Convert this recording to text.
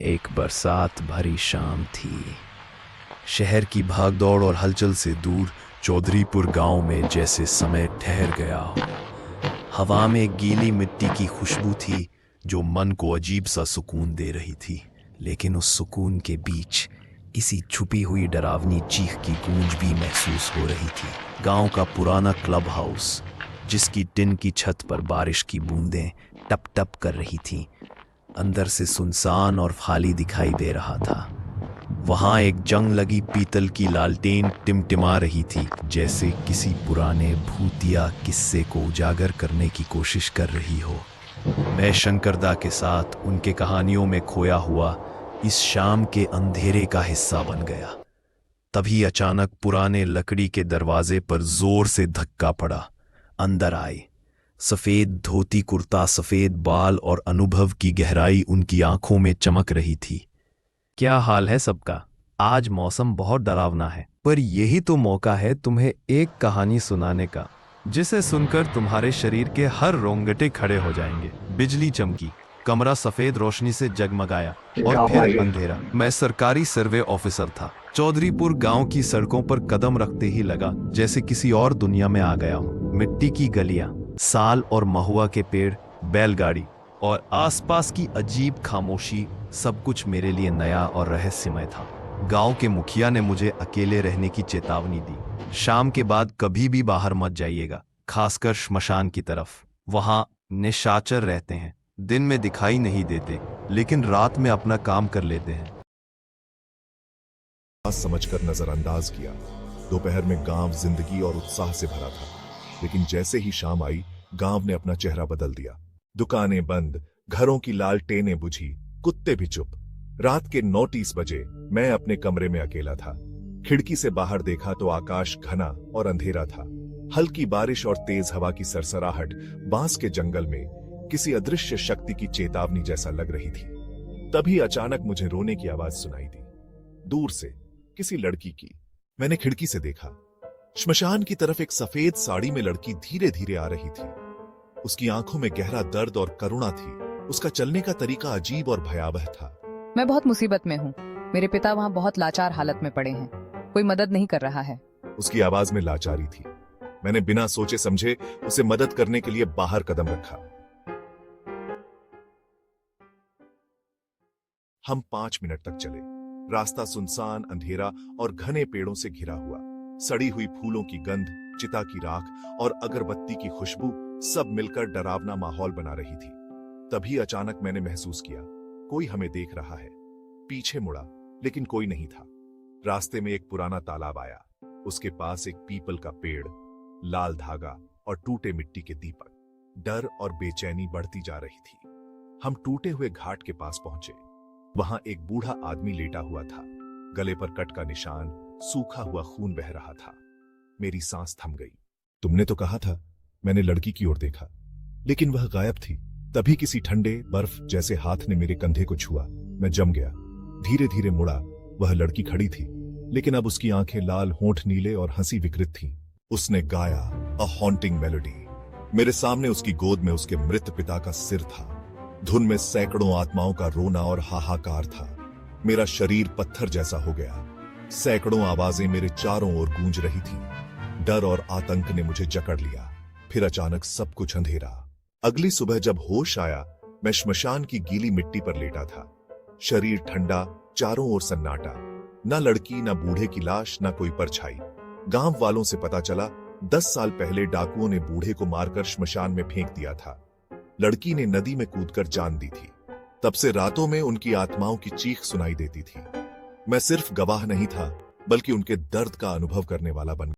एक बरसात भरी शाम थी। शहर की भागदौड़ और हलचल से दूर चौधरीपुर गांव में जैसे समय ठहर गया हो। हवा में गीली मिट्टी की खुशबू थी जो मन को अजीब सा सुकून दे रही थी। लेकिन उस सुकून के बीच किसी छुपी हुई डरावनी चीख की गूंज भी महसूस हो रही थी। गांव का पुराना क्लब हाउस, जिसकी टिन की छत पर बारिश की बूंदें टप टप कर रही थीं, अंदर से सुनसान और खाली दिखाई दे रहा था। वहां एक जंग लगी पीतल की लालटेन टिमटिमा रही थी, जैसे किसी पुराने भूतिया किस्से को उजागर करने की कोशिश कर रही हो। मैं शंकरदा के साथ उनके कहानियों में खोया हुआ इस शाम के अंधेरे का हिस्सा बन गया। तभी अचानक पुराने लकड़ी के दरवाजे पर जोर से धक्का पड़ा। अंदर आए। सफेद धोती कुर्ता, सफेद बाल और अनुभव की गहराई उनकी आंखों में चमक रही थी। क्या हाल है सबका? आज मौसम बहुत डरावना है, पर यही तो मौका है तुम्हें एक कहानी सुनाने का, जिसे सुनकर तुम्हारे शरीर के हर रोंगटे खड़े हो जाएंगे। बिजली चमकी, कमरा सफेद रोशनी से जगमगाया और फिर अंधेरा। मैं सरकारी सर्वे ऑफिसर था। चौधरीपुर गांव की सड़कों पर कदम रखते ही लगा जैसे किसी और दुनिया में आ गया हूं। मिट्टी की गलियां, साल और महुआ के पेड़, बैलगाड़ी और आसपास की अजीब खामोशी, सब कुछ मेरे लिए नया और रहस्यमय था। गांव के मुखिया ने मुझे अकेले रहने की चेतावनी दी। शाम के बाद कभी भी बाहर मत जाइएगा, खासकर श्मशान की तरफ। वहां निशाचर रहते हैं, दिन में दिखाई नहीं देते, लेकिन रात में अपना काम कर लेते हैं। समझकर नजरअंदाज किया। दोपहर में गांव जिंदगी और उत्साह से भरा था, लेकिन जैसे ही शाम आई, गांव ने अपना चेहरा बदल दिया। दुकानें बंद, घरों की लालटेनें बुझी, कुत्ते भी चुप। रात के 9:30 बजे मैं अपने कमरे में अकेला था। खिड़की से बाहर देखा तो आकाश घना और अंधेरा था। हल्की बारिश और तेज हवा की सरसराहट बांस के जंगल में किसी अदृश्य शक्ति की चेतावनी जैसा लग रही थी। तभी अचानक मुझे रोने की आवाज सुनाई दी, दूर से, किसी लड़की की। मैंने खिड़की से देखा। श्मशान की तरफ एक सफेद साड़ी में लड़की धीरे धीरे आ रही थी। उसकी आंखों में गहरा दर्द और करुणा थी। उसका चलने का तरीका अजीब और भयावह था। मैं बहुत मुसीबत में हूँ। मेरे पिता वहाँ बहुत लाचार हालत में पड़े हैं। कोई मदद नहीं कर रहा है। उसकी आवाज में लाचारी थी। मैंने बिना सोचे समझे उसे मदद करने के लिए बाहर कदम रखा। हम 5 मिनट तक चले। रास्ता सुनसान, अंधेरा और घने पेड़ों से घिरा हुआ। सड़ी हुई फूलों की गंध, चिता की राख और अगरबत्ती की खुशबू सब मिलकर डरावना माहौल बना रही थी। तभी अचानक मैंने महसूस किया, कोई हमें देख रहा है। पीछे मुड़ा, लेकिन कोई नहीं था। रास्ते में एक पुराना तालाब आया। उसके पास एक पीपल का पेड़, लाल धागा और टूटे मिट्टी के दीपक। डर और बेचैनी बढ़ती जा रही थी। हम टूटे हुए घाट के पास पहुंचे। वहां एक बूढ़ा आदमी लेटा हुआ था। गले पर कट का निशान, सूखा हुआ खून बह रहा था। मेरी सांस थम गई। तुमने तो कहा था। मैंने लड़की की ओर देखा, लेकिन वह गायब थी। तभी किसी ठंडे बर्फ जैसे हाथ ने मेरे कंधे को छुआ। मैं जम गया। धीरे धीरे मुड़ा। वह लड़की खड़ी थी, लेकिन अब उसकी आंखें लाल, होंठ नीले और हंसी विकृत थी। उसने गाया अ हॉन्टिंग मेलोडी। मेरे सामने उसकी गोद में उसके मृत पिता का सिर था। धुन में सैकड़ों आत्माओं का रोना और हाहाकार था। मेरा शरीर पत्थर जैसा हो गया। सैकड़ों आवाजें मेरे चारों ओर गूंज रही थीं। डर और आतंक ने मुझे जकड़ लिया। फिर अचानक सब कुछ अंधेरा। अगली सुबह जब होश आया, मैं श्मशान की गीली मिट्टी पर लेटा था। शरीर ठंडा, चारों ओर सन्नाटा। न लड़की, न बूढ़े की लाश, न कोई परछाई। गांव वालों से पता चला, 10 साल पहले डाकुओं ने बूढ़े को मारकर श्मशान में फेंक दिया था। लड़की ने नदी में कूदकर जान दी थी। तब से रातों में उनकी आत्माओं की चीख सुनाई देती थी। मैं सिर्फ गवाह नहीं था, बल्कि उनके दर्द का अनुभव करने वाला बन गया।